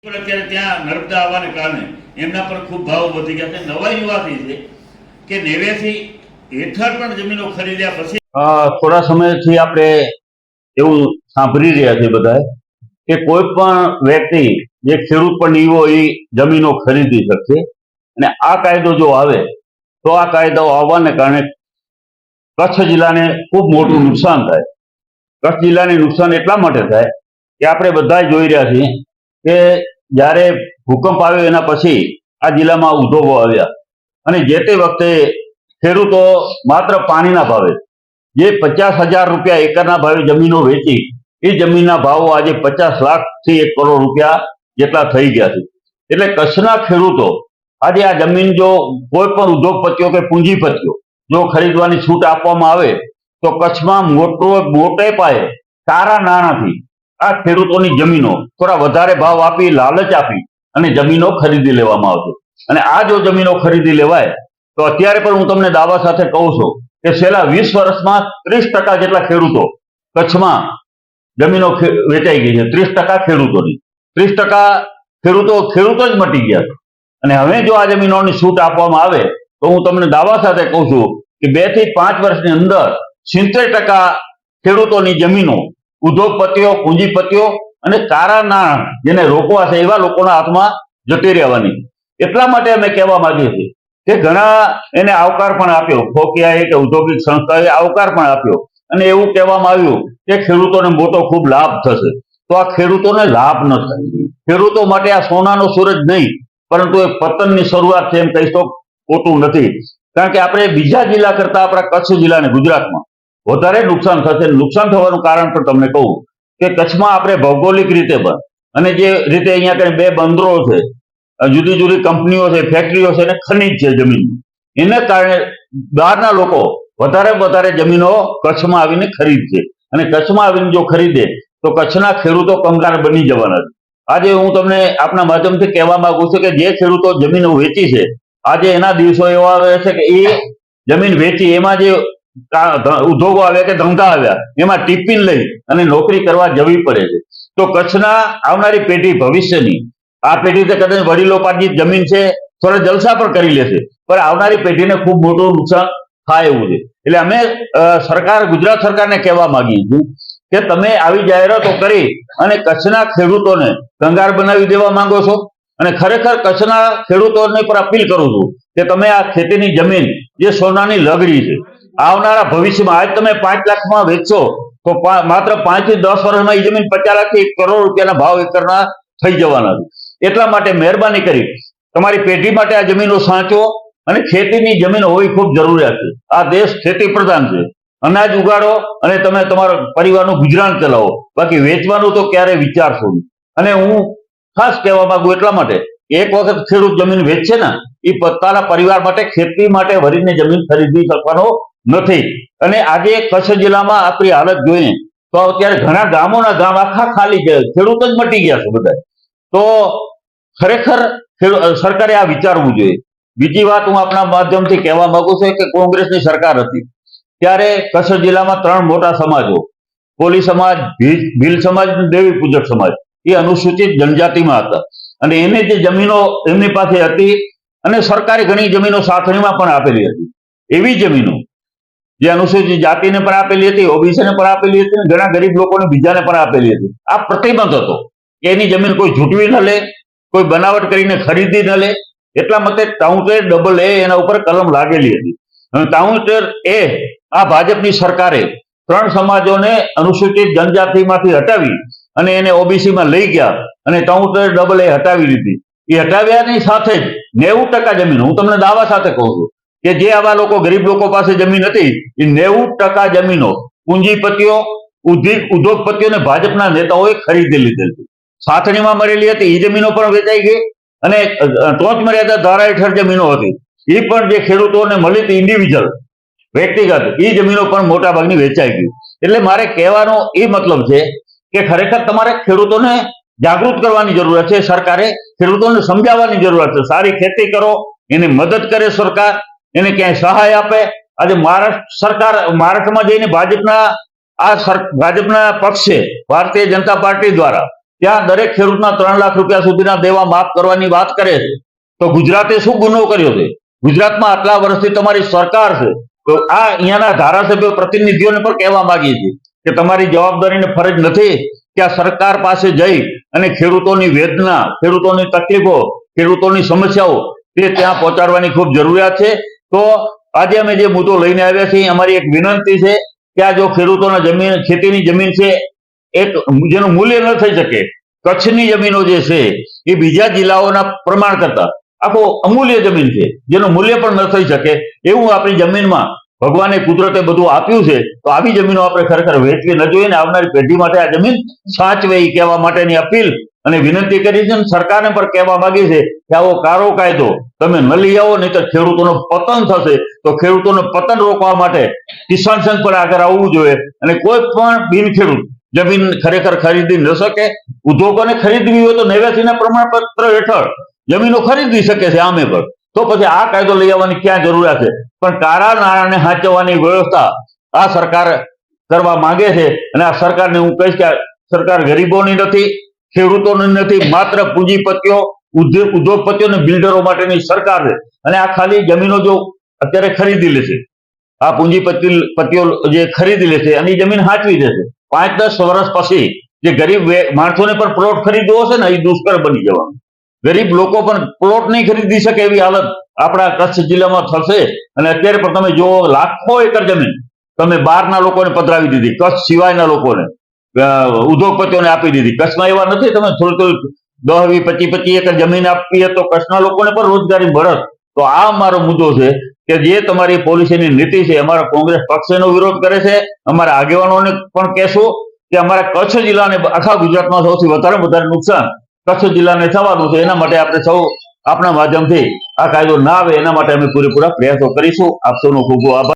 પણ અત્યારે ત્યાં નર્મદા આવવાને કારણે એમના પર ખૂબ ભાવ વધી ગયા છે. નવાઈ વાત એ છે કે 90 હેઠળ પણ જમીનો ખરીદ્યા પછી થોડા સમયથી આપણે એવું સાંભળી રહ્યા છે બધા કે કોઈ પણ વ્યક્તિ જે ખેડૂત પણ નહીં હોય એ જમીનો ખરીદી શકશે. અને આ કાયદો જો આવે તો આ કાયદો આવવાને કારણે કચ્છ જિલ્લાને ખૂબ મોટું નુકસાન થાય. કચ્છ જિલ્લાને નુકસાન એટલા માટે થાય કે આપણે બધા જોઈ રહ્યા છીએ કે જ્યારે ભૂકંપ આવ્યો એના પછી આ જિલ્લામાં ઉદ્યોગો આવ્યા અને જે તે વખતે ખેડૂતો માત્ર પાણીના ભાવે જે 50,000 રૂપિયા એકરના ભાવે જમીનો વેચી એ જમીનના ભાવો આજે 50 લાખથી 1 કરોડ રૂપિયા જેટલા થઈ ગયા છે. એટલે કચ્છના ખેડૂતો આજે આ જમીન જો કોઈ પણ ઉદ્યોગપતિઓ કે પૂંજીપતિઓ જો ખરીદવાની છૂટ આપવામાં આવે તો કચ્છમાં મોટે પાયે સારા નાણાંથી આ ખેડૂતોની જમીનો થોડા વધારે ભાવ આપી લાલચ આપી અને જમીનો ખરીદી લેવામાં આવશે. અને આ જો જમીનો ખરીદી લેવાય તો અત્યારે પણ હું તમને દાવા સાથે કહું છું કે છેલ્લા 20 વર્ષમાં 30% જેટલા ખેડૂતો કચ્છમાં જમીનો વેચાઈ ગઈ છે. 30% ખેડૂતોની 30% ખેડૂતો જ મટી ગયા છે. અને હવે જો આ જમીનોની છૂટ આપવામાં આવે તો હું તમને દાવા સાથે કહું છું કે 2 થી 5 વર્ષની અંદર 70% ખેડૂતોની જમીનો ઉદ્યોગપતિઓ પૂંજીપતિઓ અને સારા નાણાં જેને રોકવા છે એવા લોકોના હાથમાં જતી રહેવાની. એટલા માટે અમે કહેવા માંગીએ છીએ કે ઘણા એને આવકાર પણ આપ્યો, ફોકિયાએ કે ઔદ્યોગિક સંસ્થાએ આવકાર પણ આપ્યો અને એવું કહેવામાં આવ્યું કે ખેડૂતોને મોટો ખૂબ લાભ થશે. તો આ ખેડૂતોને લાભ ન થાય. ખેડૂતો માટે આ સોનાનો સૂરજ નહીં પરંતુ એ પતનની શરૂઆત છે એમ કહીશ તો ખોટું નથી. કારણ કે આપણે બીજા જિલ્લા કરતા આપણા કચ્છ જિલ્લાને ગુજરાતમાં વધારે નુકસાન થશે. નુકસાન થવાનું કારણ પણ તમને કહું કે કચ્છમાં આપણે ભૌગોલિક રીતે પણ અને જે રીતે અહીંયા કઈ 2 બંદરો છે, જુદી જુદી કંપનીઓ છે, ફેક્ટરીઓ છે અને ખનીજ છે જમીન, એને કારણે બહારના લોકો વધારે જમીનો કચ્છમાં આવીને ખરીદશે. અને કચ્છમાં આવીને જો ખરીદે તો કચ્છના ખેડૂતો કંગાળ બની જવાના છે. આજે હું તમને આપના માધ્યમથી કહેવા માંગુ છું કે જે ખેડૂતો જમીનો વેચી છે આજે એના દિવસો એવા આવે છે કે એ જમીન વેચી એમાં જે ઉદ્યોગો આવ્યા કે ધંધા આવ્યા એમાં ટિફિન લઈ અને નોકરી કરવા જવી પડે છે. તો કચ્છના આવનારી પેઢી ભવિષ્યની આ પેઢી તો કદાચ વડીલો પાસેની જમીન છે થોડા જલસા પણ કરી લેશે પણ આવનારી પેઢીને ખૂબ મોટું નુકસાન થાય એવું છે. એટલે અમે ગુજરાત સરકારને કહેવા માંગીએ છીએ કે તમે આવી જાહેરાતો કરી અને કચ્છના ખેડૂતોને કંગાળ બનાવી દેવા માંગો છો. અને ખરેખર કચ્છના ખેડૂતોને પર અપીલ કરું છું કે તમે આ ખેતીની જમીન જે સોનાની લગડી છે આવનારા ભવિષ્યમાં આજ તમે 5 લાખમાં વેચશો તો માત્ર 5 થી 10 વર્ષમાં એ જમીન 50 લાખથી 1 કરોડ રૂપિયાના ભાવ એકરના થઈ જવાના છે. એટલા માટે મહેરબાની કરી તમારી પેઢી માટે આ જમીનો સાચવો અને ખેતીની જમીન હોવી ખૂબ જરૂરિયાત છે. આ દેશ ખેતી પ્રધાન છે. અનાજ ઉગાડો અને તમે તમારા પરિવારનું ગુજરાન ચલાવો, બાકી વેચવાનું તો ક્યારેય વિચારશો નહીં. અને હું ખાસ કહેવા માંગુ એટલા માટે એક વખત ખેડૂત જમીન વેચશે ને એ પોતાના પરિવાર માટે ખેતી માટે ભરીને જમીન ખરીદી શકવાનો નથી. અને આજે કચ્છ જિલ્લામાં આપણી હાલત જોઈએ તો અત્યારે ઘણા ગામોના ગામ આખા ખાલી છે, ખેડૂત જ મટી ગયા છે બધા. તો ખરેખર સરકારે આ વિચારવું જોઈએ. બીજી વાત હું આપણા માધ્યમથી કહેવા માંગુ છું કે કોંગ્રેસની સરકાર હતી ત્યારે કચ્છ જિલ્લામાં 3 મોટા સમાજો, કોલી સમાજ, ભીલ સમાજ અને દેવી પૂજક સમાજ એ અનુસૂચિત જનજાતિમાં હતા. અને એને જે જમીનો એમની પાસે હતી અને સરકારે ઘણી જમીનો સાથણીમાં પણ આપેલી હતી. એવી જમીનો જે અનુસૂચિત જાતિને પણ આપેલી હતી, ઓબીસીને પણ આપેલી હતી, ઘણા ગરીબ લોકોને બીજાને પણ આપેલી હતી. આ પ્રતિબંધ હતો કે એની જમીન કોઈ ઝૂંટવી ન લે, કોઈ બનાવટ કરીને ખરીદી ન લે. એટલા માટે 73AA એના ઉપર કલમ લાગેલી હતી. અને 73A આ ભાજપની સરકારે 3 સમાજોને અનુસૂચિત જનજાતિમાંથી હટાવી અને એને ઓબીસીમાં લઈ ગયા અને 73AA હટાવી દીધી. એ હટાવ્યાની સાથે જ 90% જમીન, હું તમને દાવા સાથે કહું છું કે જે આવા લોકો ગરીબ લોકો પાસે જમીન હતી એ 90% જમીનો પૂંજીપતિઓ ઉદ્યોગપતિઓ અને ભાજપના નેતાઓએ ખરીદી લીધેલી હતી. સાથણીમાં મળેલી હતી એ જમીનો પણ વેચાઈ ગઈ અને ટોચ મર્યાદા ધારા હેઠળ જમીનો હતી એ પણ જે ખેડૂતોને મળી હતી ઇન્ડિવિજ્યુઅલ વ્યક્તિગત એ જમીનો પણ મોટા ભાગની વેચાઈ ગઈ. એટલે મારે કહેવાનો એ મતલબ છે કે ખરેખર તમારે ખેડૂતોને જાગૃત કરવાની જરૂરત છે. સરકારે ખેડૂતોને સમજાવવાની જરૂરત છે. સારી ખેતી કરો, એને મદદ કરે સરકાર, એને ક્યાંય સહાય આપે. આજે મહારાષ્ટ્રમાં જઈને ભાજપના પક્ષ છે ભારતીય જનતા પાર્ટી દ્વારા ત્યાં દરેક ખેડૂતના 3 લાખ રૂપિયા સુધીના દેવા માફ કરવાની વાત કરે છે. તો ગુજરાતે શું ગુનો કર્યો છે? ગુજરાતમાં આટલા વર્ષથી તમારી સરકાર છે, તો આ અહીંયાના ધારાસભ્ય પ્રતિનિધિઓને પણ કહેવા માંગીએ છીએ કે તમારી જવાબદારી ને ફરજ નથી કે આ સરકાર પાસે જઈ અને ખેડૂતોની વેદના, ખેડૂતોની તકલીફો, ખેડૂતોની સમસ્યાઓ તે ત્યાં પહોંચાડવાની ખૂબ જરૂરિયાત છે. તો આજે અમે જે મુદ્દો લઈને આવ્યા છીએ, અમારી એક વિનંતી છે કે આ જો ખેડૂતોના જમીન, ખેતીની જમીન છે, એક જેનું મૂલ્ય ન થઈ શકે, કચ્છની જમીનો જે છે એ બીજા જિલ્લાઓના પ્રમાણ કરતા આખો અમૂલ્ય જમીન છે, જેનું મૂલ્ય પણ ન થઈ શકે, એવું આપણી જમીનમાં ભગવાને કુદરતે બધું આપ્યું છે. તો આવી જમીનો આપણે ખરેખર વેચવી ન જોઈએ ને આવનારી પેઢી માટે આ જમીન સાચવે એ કહેવા માટેની અપીલ અને વિનંતી કરી છે. સરકારને પણ કહેવા માંગી છે કે આવો કારો કાયદો તમે ન લઈ આવો, નહીં તો ખેડૂતોનું પતન થશે. તો ખેડૂતોનું પતન રોકવા માટે કિસાન સંઘ પણ આગળ આવવું જોઈએ અને કોઈ પણ બિન ખેડૂત જમીન ખરેખર ખરીદી ન શકે. ઉદ્યોગોને ખરીદવી હોય તો 89 ના પ્રમાણપત્ર હેઠળ જમીનો ખરીદી શકે છે આમે પણ. તો પછી આ કાયદો લઈ આવવાની ક્યાં જરૂરિયાત છે? પણ કાળા નાણાંને હાંચવવાની વ્યવસ્થા આ સરકાર કરવા માંગે છે. અને આ સરકારને હું કહીશ કે આ સરકાર ગરીબોની નથી, ખેડૂતોની નથી, માત્ર પૂંજીપતિઓ, ઉદ્યોગપતિઓ અને બિલ્ડરો માટેની સરકાર છે. અને આ ખાલી જમીનો જો અત્યારે ખરીદી લેશે, આ પૂંજીપતિઓ જે ખરીદી લેશે અને એ જમીન હાંચવી દેશે, 5-10 વર્ષ પછી જે ગરીબ માણસોને પણ પ્લોટ ખરીદવો હશે ને એ દુષ્કર બની જવાનું. ગરીબ લોકો પણ પ્લોટ નહીં ખરીદી શકે એવી હાલત આપણા કચ્છ જિલ્લામાં થશે. અને અત્યારે પણ તમે જુઓ, લાખો એકર જમીન તમે બહારના લોકોને પધરાવી દીધી, કચ્છ સિવાયના લોકોને, ઉદ્યોગપતિઓને આપી દીધી. કચ્છમાં એવા નથી, તમે થોડું 10-20-25 એકર જમીન આપીએ તો કચ્છના લોકોને પણ રોજગારી મળત. તો આ અમારો મુદ્દો છે કે જે તમારી પોલિસીની નીતિ છે, અમારા કોંગ્રેસ પક્ષ એનો વિરોધ કરે છે. અમારા આગેવાનોને પણ કહેશું કે અમારા કચ્છ જિલ્લાને, આખા ગુજરાતમાં સૌથી વધારે નુકસાન કચ્છ જિલ્લાને થવાનું છે. એના માટે આપણે સૌ આપણા માધ્યમથી આ કાયદો ના આવે એના માટે અમે પૂરેપૂરા પ્રયાસો કરીશું. આપ સૌનો ખૂબ ખૂબ આભાર.